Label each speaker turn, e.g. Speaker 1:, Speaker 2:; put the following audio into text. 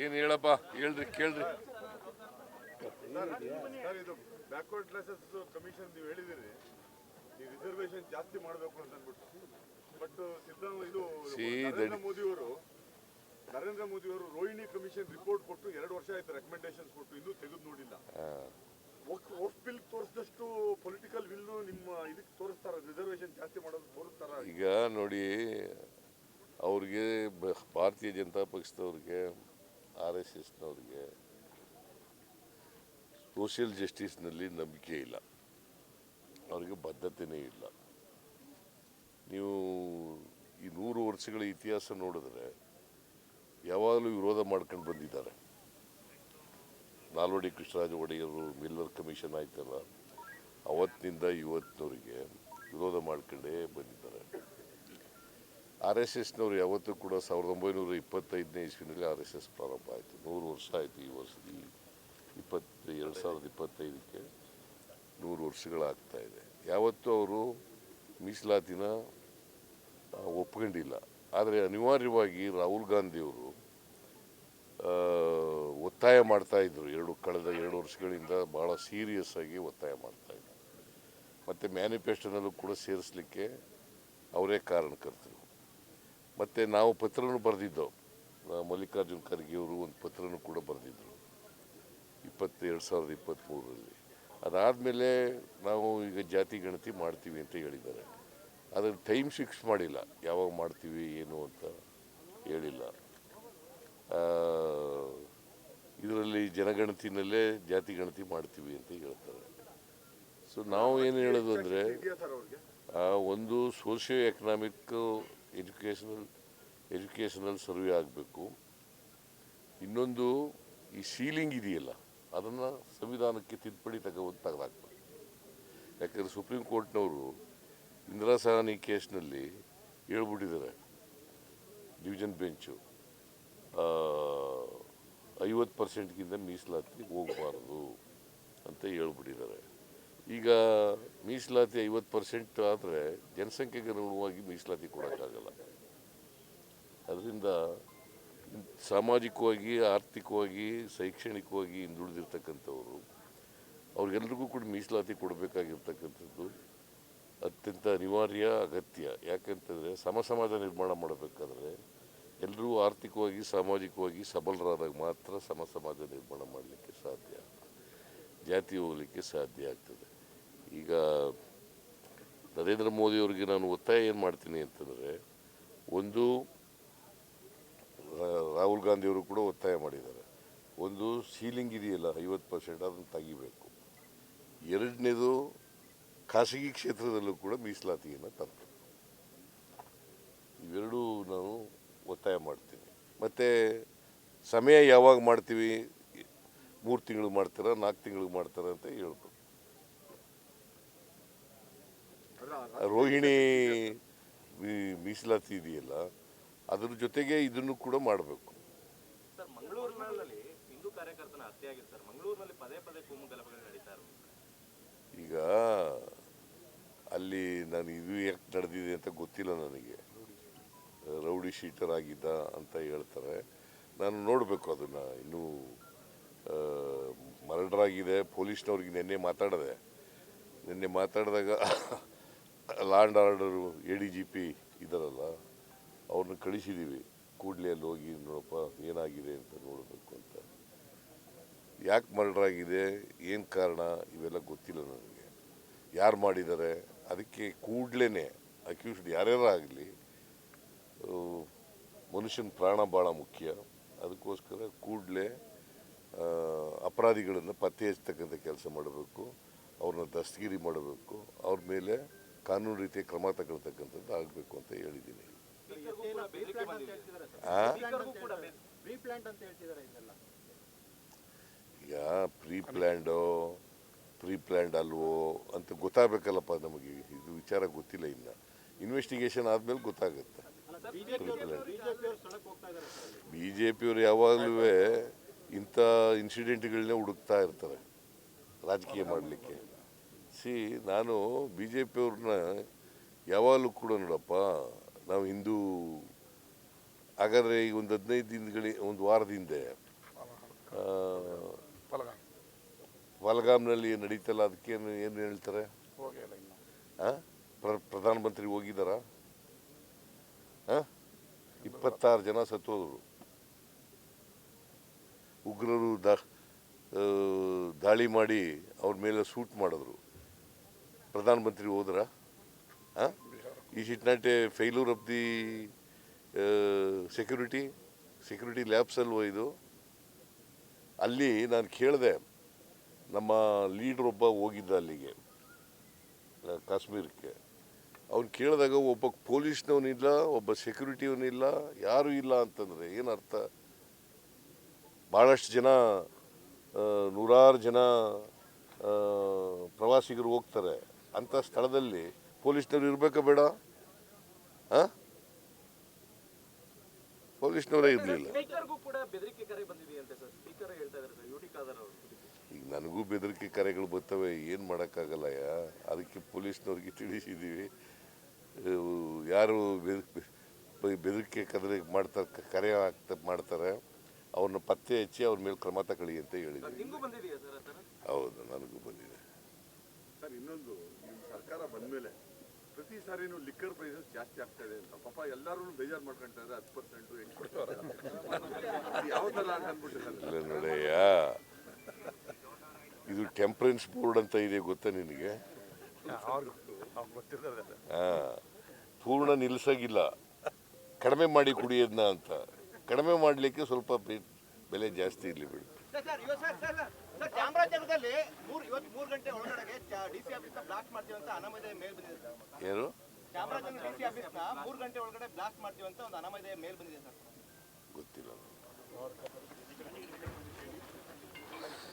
Speaker 1: ಏನು ಹೇಳಪ್ಪ, ಹೇಳ್ರಿ ಕೇಳ್ರಿ.
Speaker 2: ಸರ್, ಇದು ಬ್ಯಾಕ್ವರ್ಡ್ ಕ್ಲಾಸಸ್ ಕಮಿಷನ್ ನೀವು ಹೇಳಿದಿರಿ, ಈ ರಿಸರ್ವೇಶನ್ ಜಾಸ್ತಿ ಮಾಡಬೇಕು ಅಂತ ಅಂದ್ಬಿಟ್ಟು. ಬಟ್ ನರೇಂದ್ರ ಮೋದಿ ಅವರು ರೋಹಿಣಿ ಕಮಿಷನ್ ರಿಪೋರ್ಟ್ ಕೊಟ್ಟು 2 ವರ್ಷ ಆಯ್ತು, ರೆಕಮೆಂಡೇಶನ್ಸ್ ಕೊಟ್ಟು ಇನ್ನೂ ತೆಗೆದು ನೋಡಿಲ್ಲ. ವಕ್ಫ್ ಬಿಲ್ ತೋರಿಸಿದಷ್ಟು ಪೊಲಿಟಿಕಲ್ ವಿಲ್ ನಿಮ್ಮ ಇದಕ್ಕೆ ತೋರಿಸ್ತಾರ, ರಿಸರ್ವೇಶನ್ ಜಾಸ್ತಿ ಮಾಡೋದು ತೋರಿಸ್ತಾರ?
Speaker 1: ಈಗ ನೋಡಿ, ಅವ್ರಿಗೆ ಭಾರತೀಯ ಜನತಾ ಪಕ್ಷದವ್ರಿಗೆ, RSSನವ್ರಿಗೆ ಸೋಷಿಯಲ್ ಜಸ್ಟಿಸ್ನಲ್ಲಿ ನಂಬಿಕೆ ಇಲ್ಲ, ಅವರಿಗೆ ಬದ್ಧತೆಯೇ ಇಲ್ಲ. ನೀವು ಈ 100 ವರ್ಷಗಳ ಇತಿಹಾಸ ನೋಡಿದ್ರೆ ಯಾವಾಗಲೂ ವಿರೋಧ ಮಾಡ್ಕೊಂಡು ಬಂದಿದ್ದಾರೆ. ನಾಲ್ವಡಿ ಕೃಷ್ಣರಾಜ ಒಡೆಯರು ಮಿಲ್ಲರ್ ಕಮಿಷನ್ ಆಯ್ತಲ್ಲ, ಅವತ್ತಿನಿಂದ ಇವತ್ತಿನವರಿಗೆ ವಿರೋಧ ಮಾಡ್ಕೊಂಡೇ ಬಂದಿದ್ದಾರೆ. RSSನವ್ರು ಯಾವತ್ತೂ ಕೂಡ 1925ನೇ ಇಸ್ವಿನಲ್ಲಿ RSS ಪ್ರಾರಂಭ ಆಯಿತು. 100 ವರ್ಷ ಆಯಿತು. ಈ ವರ್ಷ 2025ಕ್ಕೆ 100 ವರ್ಷಗಳಾಗ್ತಾ ಇದೆ. ಯಾವತ್ತೂ ಅವರು ಮೀಸಲಾತಿನ ಒಪ್ಕೊಂಡಿಲ್ಲ. ಆದರೆ ಅನಿವಾರ್ಯವಾಗಿ ರಾಹುಲ್ ಗಾಂಧಿಯವರು ಒತ್ತಾಯ ಮಾಡ್ತಾಯಿದ್ರು. ಕಳೆದ 2 ವರ್ಷಗಳಿಂದ ಭಾಳ ಸೀರಿಯಸ್ ಆಗಿ ಒತ್ತಾಯ ಮಾಡ್ತಾಯಿದ್ರು. ಮತ್ತು ಮ್ಯಾನಿಫೆಸ್ಟೋನಲ್ಲೂ ಕೂಡ ಸೇರಿಸಲಿಕ್ಕೆ ಅವರೇ ಕಾರಣಕರ್ತರು. ಮತ್ತು ನಾವು ಪತ್ರನೂ ಬರೆದಿದ್ದೆವು. ಮಲ್ಲಿಕಾರ್ಜುನ್ ಖರ್ಗೆ ಅವರು ಒಂದು ಪತ್ರನೂ ಕೂಡ ಬರೆದಿದ್ದರು 2023ರಲ್ಲಿ. ಅದಾದಮೇಲೆ ನಾವು ಈಗ ಜಾತಿ ಗಣತಿ ಮಾಡ್ತೀವಿ ಅಂತ ಹೇಳಿದ್ದಾರೆ. ಅದರ ಟೈಮ್ ಫಿಕ್ಸ್ ಮಾಡಿಲ್ಲ, ಯಾವಾಗ ಮಾಡ್ತೀವಿ ಏನು ಅಂತ ಹೇಳಿಲ್ಲ. ಇದರಲ್ಲಿ ಜನಗಣತಿನಲ್ಲೇ ಜಾತಿ ಗಣತಿ ಮಾಡ್ತೀವಿ ಅಂತ ಹೇಳ್ತಾರೆ. ಸೊ ನಾವು ಏನು ಹೇಳೋದು ಅಂದರೆ, ಒಂದು ಸೋಷಿಯೋ ಎಕನಾಮಿಕ್ ಎಜುಕೇಷನಲ್ ಸರ್ವೆ ಆಗಬೇಕು. ಇನ್ನೊಂದು ಈ ಸೀಲಿಂಗ್ ಇದೆಯಲ್ಲ, ಅದನ್ನು ಸಂವಿಧಾನಕ್ಕೆ ತಿದ್ದುಪಡಿ ತೆಗೆದಾಕಬೇಕು. ಯಾಕಂದರೆ ಸುಪ್ರೀಂ ಕೋರ್ಟ್ನವರು ಇಂದಿರಾ ಸಹಾನಿ ಕೇಸ್ನಲ್ಲಿ ಹೇಳ್ಬಿಟ್ಟಿದ್ದಾರೆ, ಡಿವಿಷನ್ ಬೆಂಚು 50%ಗಿಂತ ಮೀಸಲಾತಿ ಹೋಗಬಾರ್ದು ಅಂತ ಹೇಳ್ಬಿಟ್ಟಿದ್ದಾರೆ. ಈಗ ಮೀಸಲಾತಿ 50% ಆದರೆ ಜನಸಂಖ್ಯೆಗೆ ಅನುಗುಣವಾಗಿ ಮೀಸಲಾತಿ ಕೊಡೋಕ್ಕಾಗಲ್ಲ. ಅದರಿಂದ ಸಾಮಾಜಿಕವಾಗಿ, ಆರ್ಥಿಕವಾಗಿ, ಶೈಕ್ಷಣಿಕವಾಗಿ ಹಿಂದುಳಿದಿರ್ತಕ್ಕಂಥವ್ರು, ಅವ್ರಿಗೆಲ್ರಿಗೂ ಕೂಡ ಮೀಸಲಾತಿ ಕೊಡಬೇಕಾಗಿರ್ತಕ್ಕಂಥದ್ದು ಅತ್ಯಂತ ಅನಿವಾರ್ಯ, ಅಗತ್ಯ. ಯಾಕೆಂತಂದರೆ ಸಮಾಜ ನಿರ್ಮಾಣ ಮಾಡಬೇಕಾದ್ರೆ ಎಲ್ಲರೂ ಆರ್ಥಿಕವಾಗಿ, ಸಾಮಾಜಿಕವಾಗಿ ಸಬಲರಾದಾಗ ಮಾತ್ರ ಸಮಾಜ ನಿರ್ಮಾಣ ಮಾಡಲಿಕ್ಕೆ ಸಾಧ್ಯ, ಜಾತಿ ಹೋಗಲಿಕ್ಕೆ ಸಾಧ್ಯ ಆಗ್ತದೆ. ಈಗ ನರೇಂದ್ರ ಮೋದಿಯವರಿಗೆ ನಾನು ಒತ್ತಾಯ ಏನು ಮಾಡ್ತೀನಿ ಅಂತಂದರೆ, ಒಂದು ರಾಹುಲ್ ಗಾಂಧಿಯವರು ಕೂಡ ಒತ್ತಾಯ ಮಾಡಿದ್ದಾರೆ, ಒಂದು ಸೀಲಿಂಗ್ ಇದೆಯಲ್ಲ 50%, ಅದನ್ನು ತೆಗಿಬೇಕು. ಎರಡನೇದು ಖಾಸಗಿ ಕ್ಷೇತ್ರದಲ್ಲೂ ಕೂಡ ಮೀಸಲಾತಿಯನ್ನು ತರಬೇಕು. ಇವೆರಡೂ ನಾನು ಒತ್ತಾಯ ಮಾಡ್ತೀನಿ. ಮತ್ತು ಸಮಯ ಯಾವಾಗ ಮಾಡ್ತೀವಿ, 3 ತಿಂಗಳು ಮಾಡ್ತಾರ, 4 ತಿಂಗಳು ಮಾಡ್ತಾರ ಅಂತ ಹೇಳ್ಬೇಕು. ರೋಹಿಣಿ ಮೀಸಲಾತಿ ಇದೆಯಲ್ಲ, ಅದ್ರ ಜೊತೆಗೆ ಇದನ್ನು ಕೂಡ ಮಾಡಬೇಕು.
Speaker 3: ಸರ್, ಮಂಗಳೂರಿನಲ್ಲಿ ಹಿಂದೂ ಕಾರ್ಯಕರ್ತನ ಹತ್ಯೆ ಆಗಿದೆ ಸರ್. ಮಂಗಳೂರಿನಲ್ಲಿ ಪದೇ ಕೋಮು ಗಲಭೆಗಳು ನಡೀತಾ ಇರೋದು.
Speaker 1: ಈಗ ಅಲ್ಲಿ ನಾನು ಇದು ಯಾಕೆ ನಡೆದಿದೆ ಅಂತ ಗೊತ್ತಿಲ್ಲ ನನಗೆ. ರೌಡಿ ಶೀಟರ್ ಆಗಿದ್ದ ಅಂತ ಹೇಳ್ತಾರೆ. ನಾನು ನೋಡಬೇಕು ಅದನ್ನು. ಇನ್ನೂ ಮರ್ಡರ್ ಆಗಿದೆ. ಪೊಲೀಸ್ನವ್ರಿಗೆ ನಿನ್ನೆ ಮಾತಾಡಿದಾಗ ಲಾ ಆ್ಯಂಡ್ ಆರ್ಡರು ADGP ಇದ್ದಾರಲ್ಲ, ಅವ್ರನ್ನ ಕಳಿಸಿದ್ದೀವಿ. ಕೂಡಲೇ ಅಲ್ಲಿ ಹೋಗಿ ನೋಡಪ್ಪ ಏನಾಗಿದೆ ಅಂತ ನೋಡಬೇಕು ಅಂತ. ಯಾಕೆ ಮರ್ಡರ್ ಆಗಿದೆ, ಏನು ಕಾರಣ, ಇವೆಲ್ಲ ಗೊತ್ತಿಲ್ಲ ನನಗೆ. ಯಾರು ಮಾಡಿದ್ದಾರೆ, ಅದಕ್ಕೆ ಕೂಡಲೇ ಅಕ್ಯೂಸ್ಡ್ ಯಾರ್ಯಾರು ಆಗಲಿ, ಮನುಷ್ಯನ ಪ್ರಾಣ ಭಾಳ ಮುಖ್ಯ. ಅದಕ್ಕೋಸ್ಕರ ಕೂಡಲೇ ಅಪರಾಧಿಗಳನ್ನು ಪತ್ತೆ ಹಚ್ಚತಕ್ಕಂಥ ಕೆಲಸ ಮಾಡಬೇಕು, ಅವ್ರನ್ನ ದಸ್ತಗಿರಿ ಮಾಡಬೇಕು, ಅವ್ರ ಮೇಲೆ ಕಾನೂನು ರೀತಿಯ ಕ್ರಮ ತಗೊಳ್ತಕ್ಕಂಥದ್ದು ಆಗಬೇಕು ಅಂತ ಹೇಳಿದ್ದೀನಿ. ಈಗ ಪ್ರೀ ಪ್ಲ್ಯಾಂಡ್ ಅಲ್ವೋ ಅಂತ ಗೊತ್ತಾಗಬೇಕಲ್ಲಪ್ಪ ನಮಗೆ. ಇದು ವಿಚಾರ ಗೊತ್ತಿಲ್ಲ. ಇನ್ನು ಇನ್ವೆಸ್ಟಿಗೇಷನ್ ಆದಮೇಲೆ ಗೊತ್ತಾಗುತ್ತೆ. BJPಯವರು ಯಾವಾಗಲೂ ಇಂಥ ಇನ್ಸಿಡೆಂಟ್ಗಳನ್ನೇ ಹುಡುಕ್ತಾ ಇರ್ತಾರೆ ರಾಜಕೀಯ ಮಾಡಲಿಕ್ಕೆ. ನಾನು BJPಯವ್ರನ್ನ ಯಾವಾಗಲೂ ಕೂಡ ನೋಡಪ್ಪ, ನಾವು ಹಿಂದೂ ಹಾಗಾದರೆ ಈಗ ಒಂದು 15 ದಿನಗಳ ಒಂದು ವಾರದ ಹಿಂದೆ ಪಹಲ್ಗಾಮ್ನಲ್ಲಿ ನಡೀತಲ್ಲ ಅದಕ್ಕೇನು ಏನು ಹೇಳ್ತಾರೆ? ಪ್ರಧಾನಮಂತ್ರಿ ಹೋಗಿದ್ದಾರಾ? 26 ಜನ ಸತ್ತೋದ್ರು. ಉಗ್ರರು ದಾಳಿ ಮಾಡಿ ಅವ್ರ ಮೇಲೆ ಶೂಟ್ ಮಾಡಿದ್ರು. ಪ್ರಧಾನಮಂತ್ರಿ ಹೋದ್ರ? Is it not a failure of the security labs ಅಲ್ವೋ ಇದು? ಅಲ್ಲಿ ನಾನು ಕೇಳಿದೆ, ನಮ್ಮ ಲೀಡ್ರ್ ಒಬ್ಬ ಹೋಗಿದ್ದ ಅಲ್ಲಿಗೆ ಕಾಶ್ಮೀರಕ್ಕೆ. ಅವ್ನು ಕೇಳಿದಾಗ ಒಬ್ಬ ಪೊಲೀಸ್ನವನಿಲ್ಲ, ಒಬ್ಬ ಸೆಕ್ಯೂರಿಟಿಯವನಿಲ್ಲ, ಯಾರೂ ಇಲ್ಲ ಅಂತಂದರೆ ಏನರ್ಥ? ಭಾಳಷ್ಟು ಜನ, ನೂರಾರು ಜನ ಪ್ರವಾಸಿಗರು ಹೋಗ್ತಾರೆ. ಅಂಥ ಸ್ಥಳದಲ್ಲಿ ಪೊಲೀಸ್ನವ್ರು ಇರಬೇಕಾ ಬೇಡ? ಪೊಲೀಸ್ನವರೇ ಇರಲಿಲ್ಲ.
Speaker 3: ಸ್ಪೀಕರ್ಗೂ ಕೂಡ ಬೆದರಿಕೆ ಕರೆ ಬಂದಿದೆಯಂತೆ ಸರ್. ಸ್ಪೀಕರ್ ಹೇಳ್ತಾ ಇದ್ದಾರೆ ಸರ್, ಯುಟಿ ಖಾದರ್ ಅವರು.
Speaker 1: ಈಗ ನನಗೂ ಬೆದರಿಕೆ ಕರೆಗಳು ಬರ್ತವೆ, ಏನು ಮಾಡೋಕ್ಕಾಗಲ್ಲಯ್ಯ. ಅದಕ್ಕೆ ಪೊಲೀಸ್ನವ್ರಿಗೆ ತಿಳಿಸಿದ್ದೀವಿ. ಯಾರು ಬೆದರಿಕೆ ಕರೆ ಮಾಡ್ತಾರೆ ಅವ್ರನ್ನ ಪತ್ತೆ ಹಚ್ಚಿ ಅವ್ರ ಮೇಲೆ ಕ್ರಮ ತಗೊಳ್ಳಿ ಅಂತ ಹೇಳಿದ್ವಿ.
Speaker 3: ನಿಮಗೂ ಬಂದಿದೆಯಾ ಸರ್ ಆ ಥರ?
Speaker 1: ಹೌದು, ನನಗೂ ಬಂದಿದೆ.
Speaker 2: ಸರ್, ಇನ್ನೊಂದು, ನಿಮ್ಮ ಸರ್ಕಾರ ಬಂದ್ಮೇಲೆ ಪ್ರತಿ ಸಾರಿನೂ ಲಿಕ್ಕರ್ ಪ್ರೈಸಸ್ ಜಾಸ್ತಿ ಆಗ್ತಾ ಇದೆ ಅಂತ ಪಾಪ ಎಲ್ಲರೂ ಬೇಜಾರು ಮಾಡ್ಕೊಂತ ಇದ್ದಾರೆ. 10% ಯಾವ ಥರ ಅಂತ ಅಂದ್ಬಿಟ್ಟಿದ್ದಾರೆ.
Speaker 1: ಇಲ್ಲ ನೋಡಯ್ಯ, ಇದು ಟೆಂಪರೆನ್ಸ್ ಬೋರ್ಡ್ ಅಂತ ಇದೆ, ಗೊತ್ತಾ ನಿನಗೆ? ಪೂರ್ಣ ನಿಲ್ಲಿಸಾಗಿಲ್ಲ, ಕಡಿಮೆ ಮಾಡಿ ಕುಡಿಯೋದನ್ನ ಅಂತ. ಕಡಿಮೆ ಮಾಡಲಿಕ್ಕೆ ಸ್ವಲ್ಪ ಬೆಲೆ ಜಾಸ್ತಿ ಇರಲಿ ಬಿಡು.
Speaker 4: ಚಾಮರಾಜನಗರದಲ್ಲಿ ಇವತ್ತು 3 ಗಂಟೆ ಒಳಗಡೆ ಡಿಸಿ ಆಫೀಸ್ ಬ್ಲಾಸ್ಟ್ ಮಾಡ್ತೀವಿ ಅಂತ ಅನಾಮಧೇಯ ಮೇಲ್ ಬಂದಿದೆ ಸರ್.
Speaker 1: ಏನು?
Speaker 4: ಚಾಮರಾಜನಗರ ಡಿಸಿ ಆಫೀಸ್ 3 ಗಂಟೆ ಒಳಗಡೆ ಬ್ಲಾಸ್ಟ್ ಮಾಡ್ತೀವಿ ಅಂತ ಒಂದು ಅನಾಮಧೇಯ ಮೇಲ್ ಬಂದಿದೆ ಸರ್.
Speaker 1: ಗೊತ್ತಿಲ್ಲ.